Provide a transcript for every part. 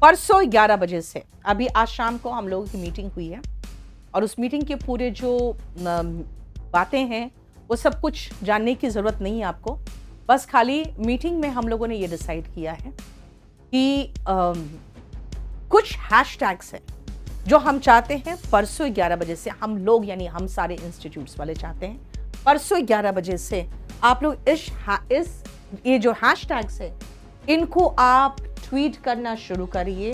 परसों 11 बजे से, अभी आज शाम को हम लोगों की मीटिंग हुई है और उस मीटिंग के पूरे जो बातें हैं वो सब कुछ जानने की ज़रूरत नहीं है आपको। बस खाली मीटिंग में हम लोगों ने ये डिसाइड किया है कि कुछ हैशटैग्स हैं जो हम चाहते हैं परसों 11 बजे से हम लोग, यानी हम सारे इंस्टीट्यूट्स वाले चाहते हैं परसों 11 बजे से आप लोग इस ये जो हैशटैग्स है इनको आप ट्वीट करना शुरू करिए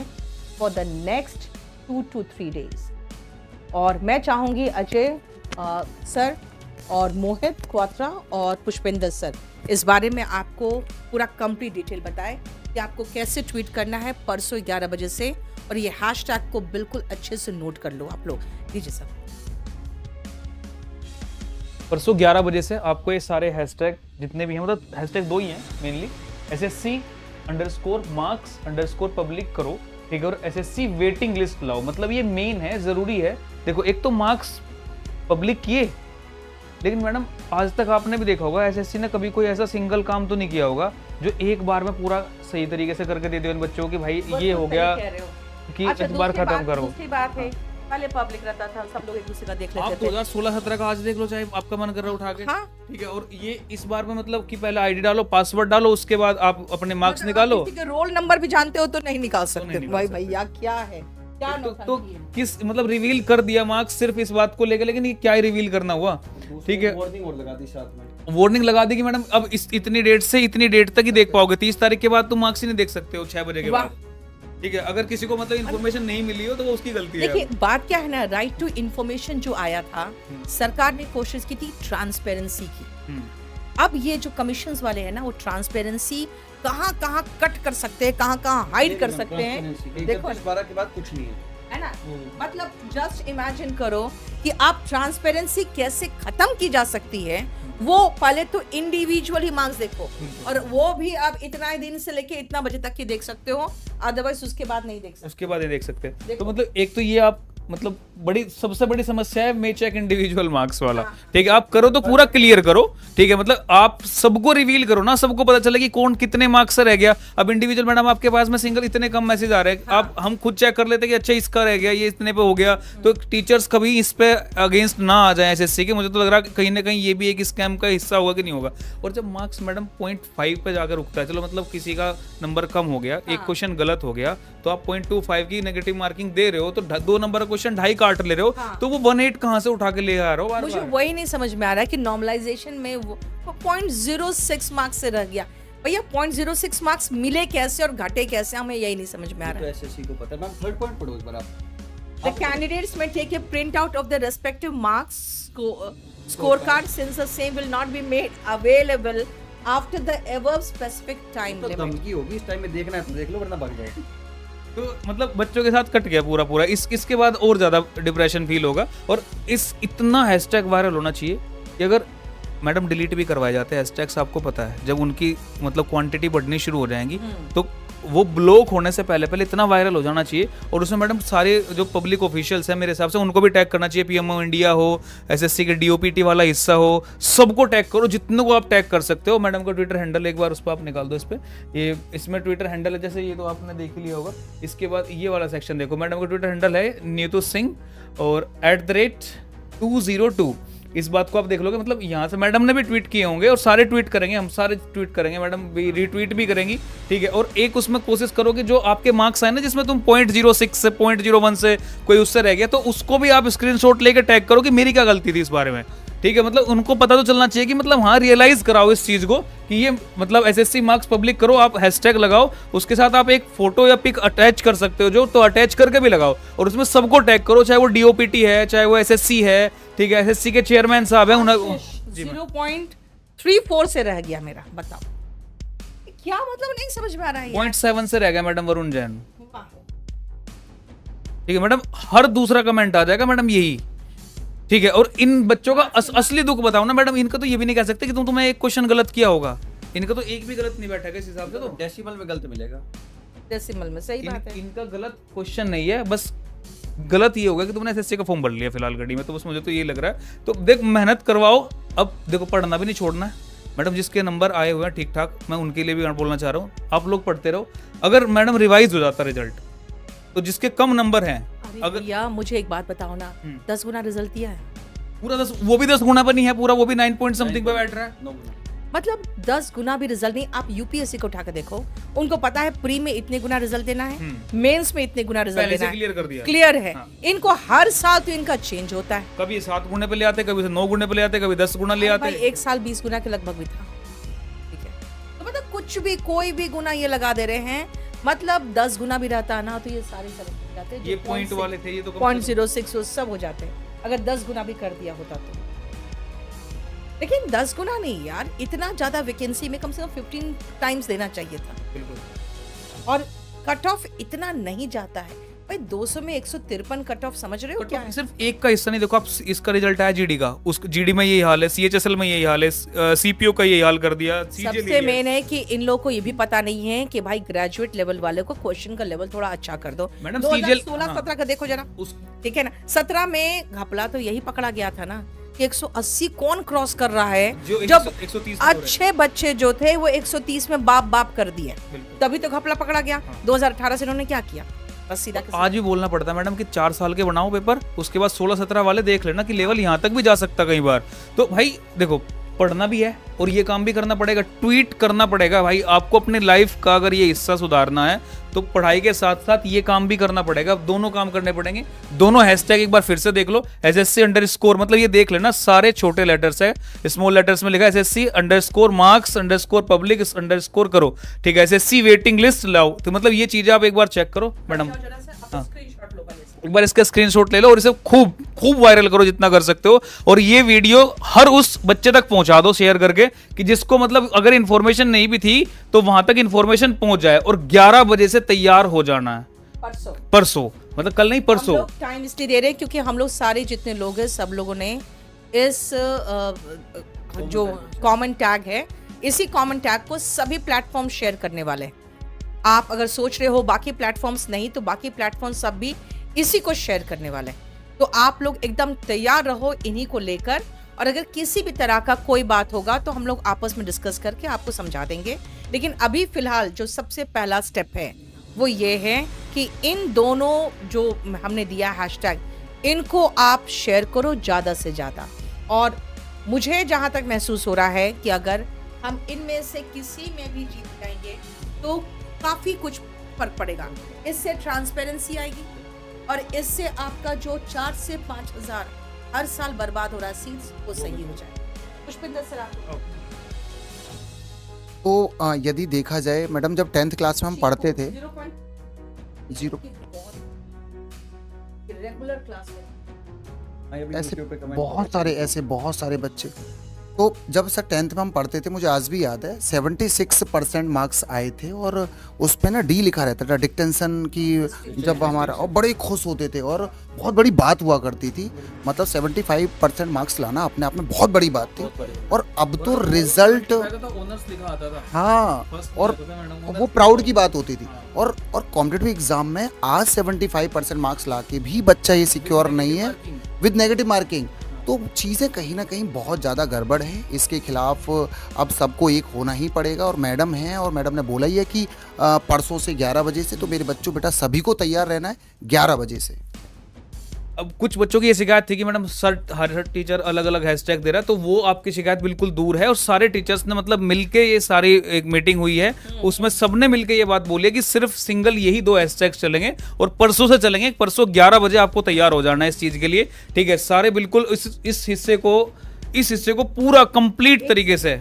for the next 2 to 3 days। और मैं चाहूँगी अजय सर और मोहित क्वात्रा और पुष्पेंद्र सर इस बारे में आपको पूरा कंप्लीट डिटेल बताएं कि आपको कैसे ट्वीट करना है परसों 11 बजे से, और ये हैशटैग को बिल्कुल अच्छे से नोट कर लो आप लोग। दीजिए सर। परसों 11 बजे से आपको ये सारे हैशटैग जितने भी हैं, मतलब हैशटैग 2 ही हैं मेनली, SSC_marks_public करो, ठीक है, और SSC वेटिंग लिस्ट लाओ। मतलब ये मेन है, जरूरी है। देखो एक तो मार्क्स पब्लिक किए, लेकिन मैडम आज तक आपने भी देखा होगा SSC ने कभी कोई ऐसा सिंगल काम तो नहीं किया होगा जो एक बार में पूरा सही तरीके से करके दे दो इन बच्चों की भाई ये हो गया कि अच्छा, इस बार खत्म करो। दूसरी बात है, पहले पब्लिक रहता था, सब लोग एक दूसरे का देख लेते थे। आप 2016-17 का आज देख लो, चाहे आपका मन कर रहा उठा के, हाँ? ठीक है। और ये इस बार में मतलब कि पहले आईडी डालो, पासवर्ड डालो, उसके बाद आप अपने मार्क्स निकालो। किसी के रोल नंबर भी जानते हो तो नहीं निकाल सकते। भाई भैया क्या है, क्या तो किस मतलब रिवील कर दिया मार्क्स सिर्फ इस बात को लेकर, लेकिन ये क्या ही रिवील करना हुआ, ठीक है। वार्निंग लगा दी कि मैडम अब इस इतनी डेट से इतनी डेट तक ही देख पाओगे, 30 तारीख के बाद तुम मार्क्स ही नहीं देख सकते हो 6 बजे के बाद, ठीक है। अगर किसी को मतलब इन्फॉर्मेशन नहीं मिली हो तो वो उसकी गलती है। देखिए बात क्या है ना, राइट टू इन्फॉर्मेशन जो आया था, सरकार ने कोशिश की थी ट्रांसपेरेंसी की। अब ये जो कमीशंस वाले हैं ना, वो ट्रांसपेरेंसी कहाँ कहाँ कट कर सकते हैं, कहाँ कहाँ हाइड कर सकते हैं। देखो 12 के बाद कुछ नहीं है ना, मतलब जस्ट इमेजिन करो कि आप ट्रांसपेरेंसी कैसे खत्म की जा सकती है। वो पहले तो इंडिविजुअली मार्क्स देखो, और वो भी आप इतना ही दिन से लेके इतना बजे तक की देख सकते हो, अदरवाइज उसके बाद नहीं देख सकते। उसके बाद नहीं देख सकते। तो मतलब एक तो ये आप मतलब सबसे बड़ी समस्या है मे चेक इंडिविजुअल मार्क्स वाला, ठीक है। आप करो तो पूरा क्लियर करो, ठीक है, मतलब आप सबको रिवील करो ना, सबको पता चले कि कौन कितने मार्क्स से रह गया। अब इंडिविजुअल मैडम आपके पास में सिंगल इतने कम मैसेज आ रहे हैं, आप हम खुद चेक कर लेते कि अच्छा इसका रह गया, ये इतने पे हो गया, तो टीचर्स कभी इस पे अगेंस्ट ना आ जाए SSC के। मुझे तो लग रहा है कहीं ना कहीं ये भी एक स्कैम का हिस्सा होगा कि नहीं होगा। और जब मार्क्स मैडम 0.5 पे जाकर रुकता है, चलो मतलब किसी का नंबर कम हो गया, एक क्वेश्चन गलत हो गया, तो आप 0.25 की नेगेटिव मार्किंग दे रहे हो, तो 2 नंबर का क्वेश्चन 2.5 काट ले रहे हो, तो वो 1.8 कहाँ से उठा के ले आ रहे हो बार-बार? मुझे वही नहीं समझ में आ रहा है कि नॉर्मलाइजेशन में वो 0.06 मार्क्स से रह गया। भैया 0.06 मार्क्स मिले कैसे और घटे कैसे, हमें यही नहीं समझ में आ रहा है। तो SSC को पता है। मैम थर्ड पॉइंट पढ़ो इस बार आप। The candidates may take a printout of the respective marks scorecard since the same will not be made available after the above specific time तो limit। धमकी होगी, इस टाइम में देखना है तो देख लो वरना भाग जाओ। तो मतलब बच्चों के साथ कट गया पूरा। इसके बाद और ज्यादा डिप्रेशन फील होगा। और इस इतना हैशटैग वायरल होना चाहिए कि अगर मैडम डिलीट भी करवाए जाते हैं हैशटैग्स, आपको पता है जब उनकी मतलब क्वांटिटी बढ़नी शुरू हो जाएंगी तो वो ब्लॉक होने से पहले इतना वायरल हो जाना चाहिए। और उसमें मैडम सारे जो पब्लिक ऑफिशियल्स हैं मेरे हिसाब से उनको भी टैग करना चाहिए, PMO इंडिया हो, SSC के DOPT वाला हिस्सा हो, सबको टैग करो, जितने को आप टैग कर सकते हो। मैडम का ट्विटर हैंडल एक बार उस पर आप निकाल दो, इस पर ये इसमें ट्विटर हैंडल है, जैसे ये तो आपने देख लिया होगा। इसके बाद ये वाला सेक्शन देखो, मैडम का ट्विटर हैंडल है नीतू सिंह और @202। इस बात को आप देख लोगे, मतलब यहाँ से मैडम ने भी ट्वीट किए होंगे और सारे ट्वीट करेंगे, हम सारे ट्वीट करेंगे, मैडम भी रीट्वीट भी करेंगी, ठीक है। और एक उसमें कोशिश करो कि जो आपके मार्क्स आए ना, जिसमें तुम 0.06 से 0.01 से कोई उससे रह गया, तो उसको भी आप स्क्रीनशॉट लेके टैग करो कि मेरी क्या गलती थी इस बारे में, ठीक है। मतलब उनको पता तो चलना चाहिए कि मतलब हाँ रियलाइज कराओ इस चीज को कि ये मतलब SSC मार्क्स पब्लिक करो, आप हैशटैग लगाओ, उसके साथ आप एक फोटो या पिक अटैच कर सकते हो जो, तो अटैच करके भी लगाओ और उसमें सबको टैग करो, चाहे वो DOPT है, चाहे वो SSC है, ठीक है, SSC के चेयरमैन साहब हैं। 0.34 से रह गया मेरा, बताओ क्या मतलब, नहीं समझ में आ रहा है। 0.7 से रह गया मैडम वरुण जैन, ठीक है मैडम। हर दूसरा कमेंट आ जाएगा मैडम यही, ठीक है। और इन बच्चों का असली दुख बताओ ना मैडम, इनका तो ये भी नहीं कह सकते कि तुम्हें एक क्वेश्चन गलत किया होगा, इनका तो एक भी गलत नहीं बैठेगा इस हिसाब से। तो डेसिमल में गलत मिलेगा, डेसिमल में, सही बात है। इनका गलत क्वेश्चन नहीं है, बस गलत ये होगा कि तुमने SSC का फॉर्म भर लिया फिलहाल घड़ी में, तो बस मुझे तो ये लग रहा है। तो देख मेहनत करवाओ, अब देखो पढ़ना भी नहीं छोड़ना है मैडम। जिसके नंबर आए हुए हैं ठीक ठाक, मैं उनके लिए भी बोलना चाह रहा हूँ, आप लोग पढ़ते रहो। अगर मैडम रिवाइज हो जाता रिजल्ट, तो जिसके कम नंबर हैं अगर भैया मुझे एक बात बताओ ना, 10 गुना रिजल्ट दिया है पूरा 10, वो भी 10 गुना पर नहीं है पूरा, वो भी 9 पॉइंट समथिंग पे बैठ रहा है। 9 गुना। मतलब 10 गुना भी रिजल्ट नहीं। आप यूपीएससी को उठा के देखो, उनको पता है प्री में इतने गुना रिजल्ट देना है, मेंस में इतने गुना रिजल्ट पहले देना से है, क्लियर कर दिया। क्लियर है। इनको हर साल तो इनका चेंज होता है, कभी 7 गुने पे ले आते, कभी 9 गुने पे ले आते, कभी 10 गुना ले आते। भाई एक साल 20 गुना के लगभग भी था, ठीक है। तो मतलब कुछ भी कोई भी गुना ये लगा दे रहे हैं, मतलब 10 गुना भी रहता है ना तो ये सारे सब जाते हैं। ये पॉइंट वाले थे, ये तो 0.06 वो सब हो जाते हैं अगर 10 गुना भी कर दिया होता तो। लेकिन 10 गुना नहीं यार, इतना ज्यादा वैकेंसी में कम से कम 15 टाइम्स देना चाहिए था। बिल्कुल। और कट ऑफ इतना नहीं जाता है भाई, 200 में 153 कट ऑफ, समझ रहे हो क्या है? सिर्फ एक का हिस्सा नहीं, देखो आप इसका रिजल्ट आया जीडी का, उस जीडी में यही हाल है, सीएचएसएल में यही हाल है, सीपीओ का यही हाल कर दिया। सबसे मेन है कि इन लोगों को ये भी पता नहीं है कि भाई ग्रेजुएट लेवल वाले को क्वेश्चन का लेवल थोड़ा अच्छा कर दो। मैडम 2016-17 का देखो जरा, ठीक है ना। 17 में घपला तो यही पकड़ा गया था ना कि 180 कौन क्रॉस कर रहा है, जब 130 अच्छे बच्चे जो थे वो 130 में बाप बाप कर दिए, तभी तो घपला पकड़ा गया। 2018 से इन्होंने क्या किया, बस सीधा तो आज भी बोलना पड़ता है मैडम कि 4 साल के बनाओ पेपर, उसके बाद 16-17 वाले देख लेना कि लेवल यहाँ तक भी जा सकता कई बार। तो भाई देखो पढ़ना भी है और ये काम भी करना पड़ेगा, ट्वीट करना पड़ेगा भाई आपको अपने लाइफ का, अगर ये हिस्सा सुधारना है तो पढ़ाई के साथ साथ ये काम भी करना पड़ेगा, दोनों काम करने पड़ेंगे। दोनों हैशटैग एक बार फिर से देख लो, SSC_, मतलब ये देख लेना सारे छोटे लेटर्स है, स्मॉल लेटर्स में लिखा है SSC_marks_public_ करो, ठीक है, SSC वेटिंग लिस्ट लाओ। तो मतलब ये चीजें आप एक बार चेक करो मैडम, एक बार इसका स्क्रीनशॉट ले लो और इसे खूब खूब वायरल करो जितना कर सकते हो, और ये वीडियो हर उस बच्चे तक पहुंचा दो शेयर करके कि जिसको मतलब अगर इन्फॉर्मेशन नहीं भी थी तो वहां तक इन्फॉर्मेशन पहुंच जाए। और 11 बजे से तैयार हो जाना है, परसों मतलब कल नहीं परसों। टाइम इसलिए दे रहे हैं क्योंकि हम लोग सारे जितने लोग हैं सब लोगों ने इस जो कॉमन टैग है, इसी कॉमन टैग को सभी प्लेटफॉर्म शेयर करने वाले हैं। आप अगर सोच रहे हो बाकी प्लेटफॉर्म्स नहीं, तो बाकी प्लेटफॉर्म सब भी इसी को शेयर करने वाले हैं। तो आप लोग एकदम तैयार रहो इन्हीं को लेकर, और अगर किसी भी तरह का कोई बात होगा तो हम लोग आपस में डिस्कस करके आपको समझा देंगे। लेकिन अभी फिलहाल जो सबसे पहला स्टेप है वो ये है कि इन दोनों जो हमने दिया हैशटैग, इनको आप शेयर करो ज़्यादा से ज़्यादा। और मुझे जहाँ तक महसूस हो रहा है कि अगर हम इनमें से किसी में भी जीत जाएंगे तो काफ़ी कुछ फर्क पड़ेगा। इससे ट्रांसपेरेंसी आएगी और इससे आपका जो 4 से 5 हज़ार हर साल बर्बाद हो रहा है सीट्स, वो सही हो जाए। पुष्पिंदर सर आप। तो यदि देखा जाए मैडम, जब 10th क्लास में हम पढ़ते थे 0 रेगुलर क्लास में ऐसे बहुत सारे बच्चे, तो जब सर 10th में हम पढ़ते थे, मुझे आज भी याद है 76% मार्क्स आए थे और उस पे ना डी लिखा रहता था डिक्टेंशन की, जब हमारा, और बड़े खुश होते थे और बहुत बड़ी बात हुआ करती थी। मतलब 75% मार्क्स लाना अपने आप में बहुत बड़ी बात थी। और अब तो रिजल्ट, हाँ, और वो प्राउड की बात होती थी। और कॉम्पिटिटिव एग्जाम में आज 75% मार्क्स ला के भी बच्चा ये सिक्योर नहीं है विद नेगेटिव मार्किंग, तो चीज़ें कहीं ना कहीं बहुत ज़्यादा गड़बड़ है। इसके खिलाफ अब सबको एक होना ही पड़ेगा। और मैडम हैं, और मैडम ने बोला ही है कि परसों से 11 बजे से, तो मेरे बच्चों बेटा सभी को तैयार रहना है 11 बजे से। अब कुछ बच्चों की ये शिकायत थी कि मैडम हर टीचर अलग अलग हैशटैग दे रहा है, तो वो आपकी शिकायत बिल्कुल दूर है। और सारे टीचर्स ने मतलब मिलके ये सारी एक मीटिंग हुई है, उसमें सबने मिलके ये बात बोली है कि सिर्फ सिंगल यही 2 हैशटैग चलेंगे और परसों से चलेंगे। परसों 11 बजे आपको तैयार हो जाना है इस चीज के लिए, ठीक है। सारे बिल्कुल इस हिस्से को पूरा कंप्लीट तरीके से।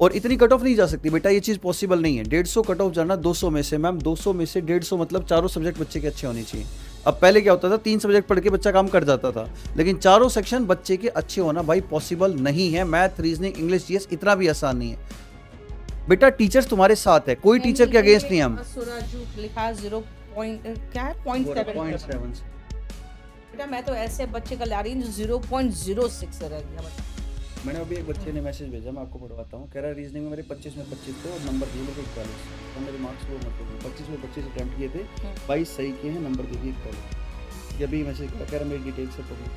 और इतनी कट ऑफ नहीं जा सकती बेटा, ये चीज़ पॉसिबल नहीं है। 150 कट ऑफ जाना 200 में से, मैम 200 में से 150 मतलब चारों सब्जेक्ट बच्चे के अच्छे होने चाहिए। अब पहले क्या होता था, 3 सब्जेक्ट पढ़ के बच्चा काम कर जाता था, लेकिन चारों सेक्शन बच्चे के अच्छे होना भाई पॉसिबल नहीं है। मैथ, रीजनिंग, इंग्लिश, जीएस इतना भी आसान नहीं है बेटा। टीचर्स तुम्हारे साथ है, कोई टीचर के अगेंस्ट नहीं हम। लिखा 0 क्या है 0.7 बेटा, मैं तो ऐसे बच्चे का ला रही हूँ 0.06 रह गया। मैंने अभी एक बच्चे ने मैसेज भेजा, मैं आपको पढ़वाता हूँ। कह रहा है रीजनिंग में मेरे 25 में 25 थे और नंबर दिए मेरे 41, तो मेरे मार्क्स वो मतलब 25 में 25 अटैम्प्ट किए थे, 22 सही किए हैं, नंबर दे दिए 41। ये अभी मैसेज कह रहा है मेरी डिटेल से पब्लिक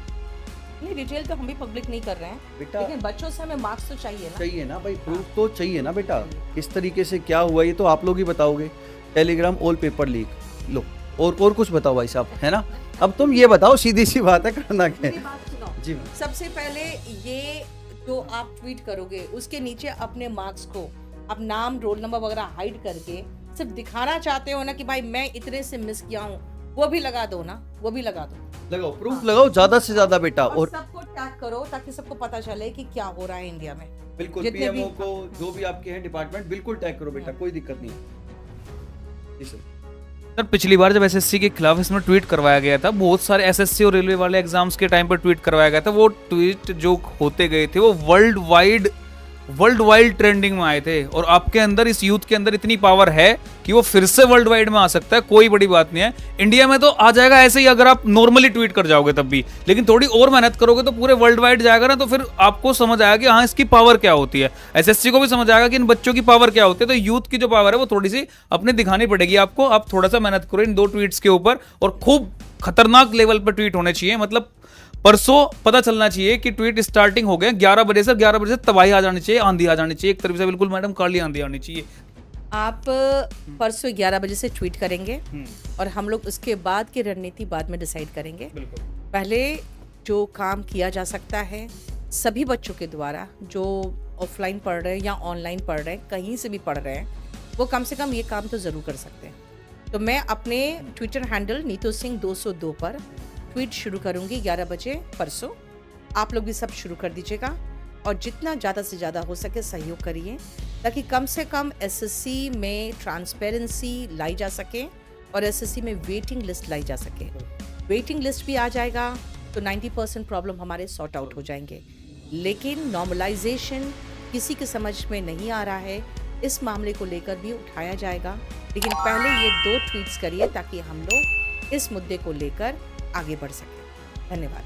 नहीं, डिटेल तो हम भी पब्लिक नहीं कर रहे हैं बेटा, लेकिन बच्चों से हमें मार्क्स तो चाहिए ना भाई, प्रूफ तो चाहिए ना बेटा। किस तरीके से क्या हुआ ये तो आप लोग ही बताओगे। टेलीग्राम ऑल पेपर लीक लो, और कुछ बताओ भाई साहब, है ना। अब तुम ये बताओ, सीधी सी बात है, करना क्या मेरी है। बात सुनो। जी मैम। सबसे पहले ये जो आप ट्वीट करोगे उसके नीचे अपने मार्क्स को, आप नाम रोल नंबर वगैरह हाइड करके सिर्फ दिखाना चाहते हो ना कि भाई मैं इतने से मिस किया हूँ, वो भी लगा दो ना, वो भी लगा दो। लगाओ, प्रूफ लगाओ ज्यादा से ज्यादा बेटा। और और सबको टैग करो ताकि सबको पता चले कि क्या हो रहा है इंडिया में। बिल्कुल जितने पीएमओ भी- को, जो भी आपके हैं डिपार्टमेंट, बिल्कुल टैग करो बेटा, कोई दिक्कत नहीं है। जी सर। सर पिछली बार जब एसएससी के खिलाफ इसमें ट्वीट करवाया गया था, बहुत सारे एसएससी और रेलवे वाले एग्जाम्स के टाइम पर ट्वीट करवाया गया था, वो ट्वीट जो होते गए थे वो वर्ल्ड वाइड ट्रेंडिंग में आए थे। और आपके अंदर, इस यूथ के अंदर इतनी पावर है कि वो फिर से वर्ल्ड वाइड में आ सकता है, कोई बड़ी बात नहीं है। इंडिया में तो आ जाएगा ऐसे ही, अगर आप नॉर्मली ट्वीट कर जाओगे तब भी, लेकिन थोड़ी और मेहनत करोगे तो पूरे वर्ल्ड वाइड जाएगा ना, तो फिर आपको समझ आएगा कि हाँ इसकी पावर क्या होती है। एसएससी को भी समझ आएगा कि इन बच्चों की पावर क्या होती है। तो यूथ की जो पावर है वो थोड़ी सी अपनी दिखानी पड़ेगी आपको। आप थोड़ा सा मेहनत करो इन 2 ट्वीट्स के ऊपर, और खूब खतरनाक लेवल पर ट्वीट होने चाहिए। मतलब परसों पता चलना चाहिए कि ट्वीट स्टार्टिंग हो गए 11 बजे से, 11 बजे से तबाही आ जानी चाहिए, आंधी आ जानी चाहिए, एक तरफ से बिल्कुल मैडम काली आंधी आनी चाहिए। आप परसों 11 बजे से ट्वीट करेंगे और हम लोग उसके बाद की रणनीति बाद में डिसाइड करेंगे। पहले जो काम किया जा सकता है सभी बच्चों के द्वारा, जो ऑफलाइन पढ़ रहे हैं या ऑनलाइन पढ़ रहे हैं, कहीं से भी पढ़ रहे हैं, वो कम से कम ये काम तो ज़रूर कर सकते हैं। तो मैं अपने ट्विटर हैंडल नीतू सिंह 202 पर ट्वीट शुरू करूंगी 11 बजे परसों। आप लोग भी सब शुरू कर दीजिएगा और जितना ज़्यादा से ज़्यादा हो सके सहयोग करिए, ताकि कम से कम एसएससी में ट्रांसपेरेंसी लाई जा सके और एसएससी में वेटिंग लिस्ट लाई जा सके। वेटिंग लिस्ट भी आ जाएगा तो 90% प्रॉब्लम हमारे सॉर्ट आउट हो जाएंगे। लेकिन नॉर्मलाइजेशन किसी के समझ में नहीं आ रहा है, इस मामले को लेकर भी उठाया जाएगा। लेकिन पहले ये 2 ट्वीट्स करिए ताकि हम लोग इस मुद्दे को लेकर आगे बढ़ सकें। धन्यवाद।